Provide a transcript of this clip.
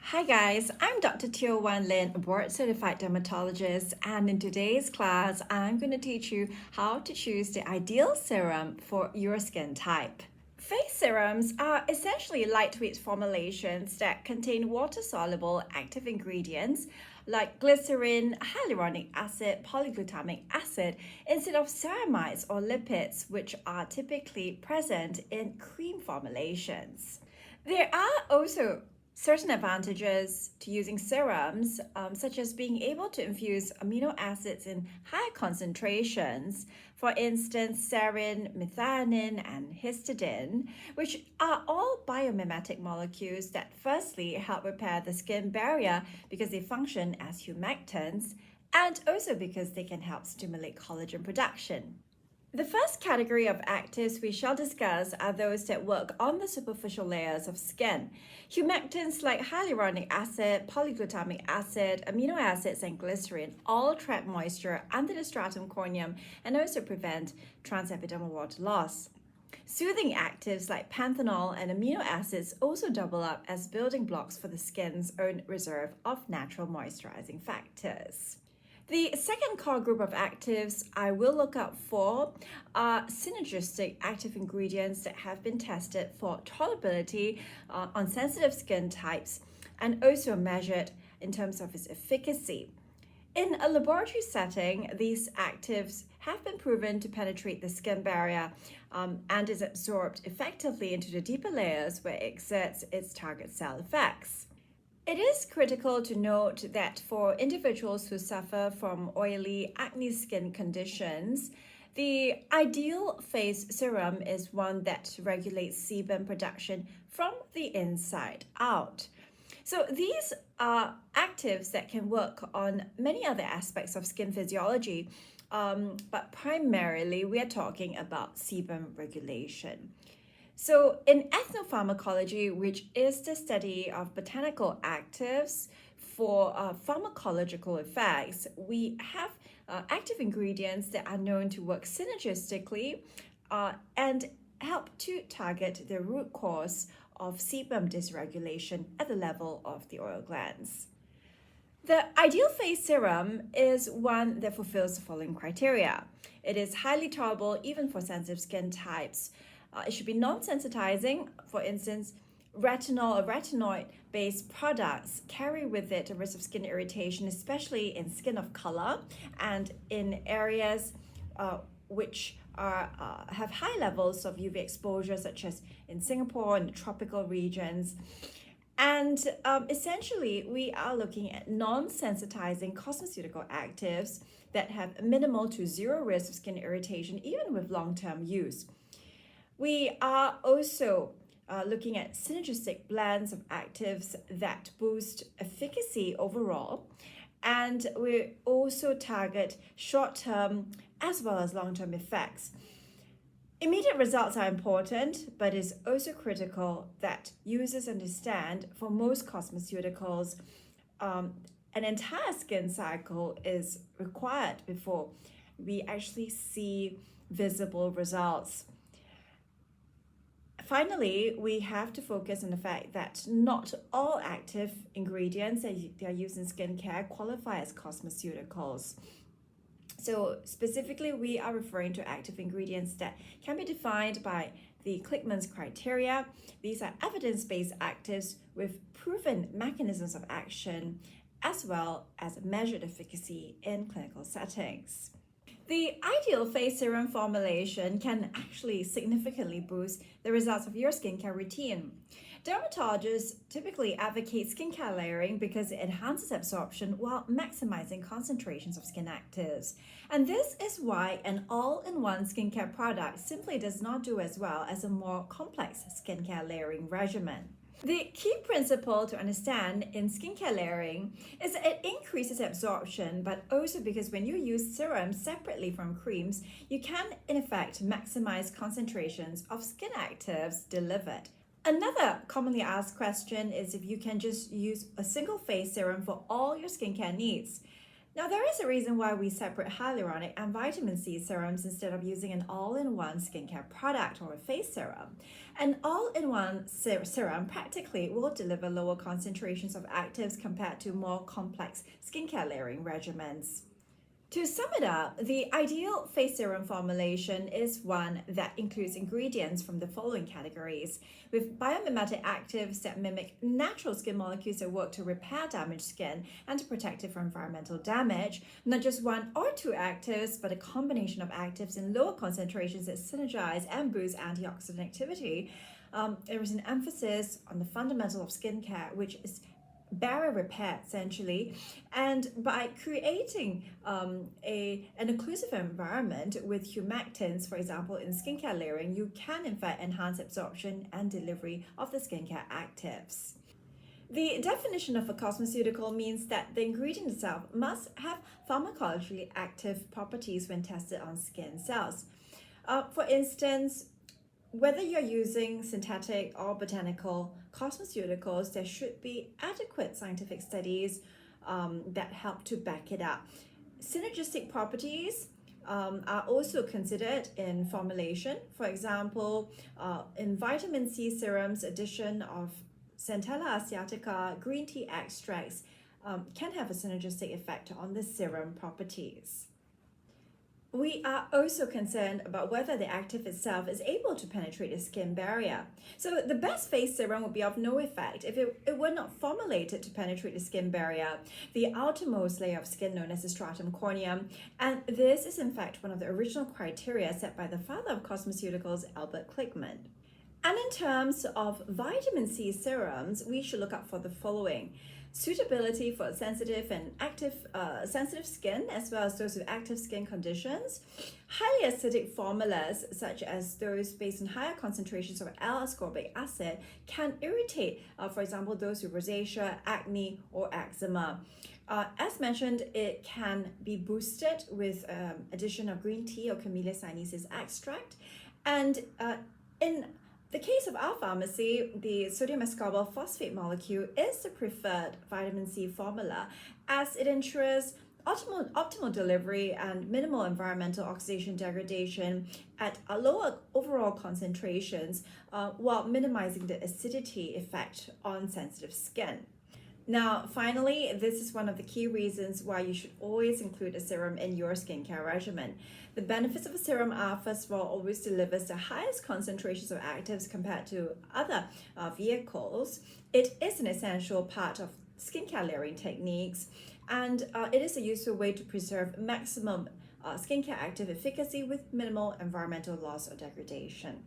Hi guys, I'm Dr. Teo Wan Lin, a board-certified dermatologist, and in today's class, I'm going to teach you how to choose the ideal serum for your skin type. Face serums are essentially lightweight formulations that contain water-soluble active ingredients like glycerin, hyaluronic acid, polyglutamic acid, instead of ceramides or lipids, which are typically present in cream formulations. There are also certain advantages to using serums, such as being able to infuse amino acids in high concentrations, for instance, serine, methionine, and histidine, which are all biomimetic molecules that firstly help repair the skin barrier because they function as humectants, and also because they can help stimulate collagen production. The first category of actives we shall discuss are those that work on the superficial layers of skin. Humectants like hyaluronic acid, polyglutamic acid, amino acids, and glycerin all trap moisture under the stratum corneum and also prevent transepidermal water loss. Soothing actives like panthenol and amino acids also double up as building blocks for the skin's own reserve of natural moisturizing factors. The second core group of actives I will look out for are synergistic active ingredients that have been tested for tolerability on sensitive skin types and also measured in terms of its efficacy. In a laboratory setting, these actives have been proven to penetrate the skin barrier and is absorbed effectively into the deeper layers where it exerts its target cell effects. It is critical to note that for individuals who suffer from oily acne skin conditions, the ideal face serum is one that regulates sebum production from the inside out. So these are actives that can work on many other aspects of skin physiology, but primarily we are talking about sebum regulation. So in ethnopharmacology, which is the study of botanical actives for pharmacological effects, we have active ingredients that are known to work synergistically and help to target the root cause of sebum dysregulation at the level of the oil glands. The ideal face serum is one that fulfills the following criteria. It is highly tolerable even for sensitive skin types. It should be non-sensitizing. For instance, retinol or retinoid-based products carry with it a risk of skin irritation, especially in skin of color and in areas which have high levels of UV exposure, such as in Singapore and the tropical regions. And essentially, we are looking at non-sensitizing cosmeceutical actives that have minimal to zero risk of skin irritation, even with long-term use. We are also looking at synergistic blends of actives that boost efficacy overall. And we also target short-term as well as long-term effects. Immediate results are important, but it's also critical that users understand for most cosmeceuticals, an entire skin cycle is required before we actually see visible results. Finally, we have to focus on the fact that not all active ingredients that are used in skincare qualify as cosmeceuticals. So specifically, we are referring to active ingredients that can be defined by the Klickman's criteria. These are evidence-based actives with proven mechanisms of action, as well as measured efficacy in clinical settings. The ideal face serum formulation can actually significantly boost the results of your skincare routine. Dermatologists typically advocate skincare layering because it enhances absorption while maximizing concentrations of skin actives. And this is why an all-in-one skincare product simply does not do as well as a more complex skincare layering regimen. The key principle to understand in skincare layering is that it increases absorption, but also because when you use serums separately from creams, you can in effect maximize concentrations of skin actives delivered. Another commonly asked question is if you can just use a single face serum for all your skincare needs. Now, there is a reason why we separate hyaluronic and vitamin C serums instead of using an all-in-one skincare product or a face serum. An all-in-one serum practically will deliver lower concentrations of actives compared to more complex skincare layering regimens. To sum it up, the ideal face serum formulation is one that includes ingredients from the following categories, with biomimetic actives that mimic natural skin molecules that work to repair damaged skin and to protect it from environmental damage, not just one or two actives, but a combination of actives in lower concentrations that synergize and boost antioxidant activity. There is an emphasis on the fundamental of skincare, which is barrier repair essentially, and by creating an inclusive environment with humectants, for example in skincare layering, you can in fact enhance absorption and delivery of the skincare actives. The definition of a cosmeceutical means that the ingredient itself must have pharmacologically active properties when tested on skin cells. For instance, whether you're using synthetic or botanical cosmeceuticals, there should be adequate scientific studies that help to back it up. Synergistic properties are also considered in formulation. For example, in vitamin C serums, addition of Centella asiatica green tea extracts can have a synergistic effect on the serum properties. We are also concerned about whether the active itself is able to penetrate the skin barrier. So the best face serum would be of no effect if it were not formulated to penetrate the skin barrier, the outermost layer of skin known as the stratum corneum. And this is in fact one of the original criteria set by the father of cosmeceuticals, Albert Klickmann. And in terms of vitamin C serums, we should look out for the following: suitability for sensitive and sensitive skin, as well as those with active skin conditions. Highly acidic formulas, such as those based on higher concentrations of L-ascorbic acid, can irritate, for example, those with rosacea, acne, or eczema. As mentioned, it can be boosted with addition of green tea or Camellia sinensis extract. And in the case of our pharmacy, the sodium ascorbyl phosphate molecule is the preferred vitamin C formula, as it ensures optimal delivery and minimal environmental oxidation degradation at a lower overall concentrations, while minimizing the acidity effect on sensitive skin. Now, finally, this is one of the key reasons why you should always include a serum in your skincare regimen. The benefits of a serum are, first of all, always delivers the highest concentrations of actives compared to other vehicles. It is an essential part of skincare layering techniques, and it is a useful way to preserve maximum skincare active efficacy with minimal environmental loss or degradation.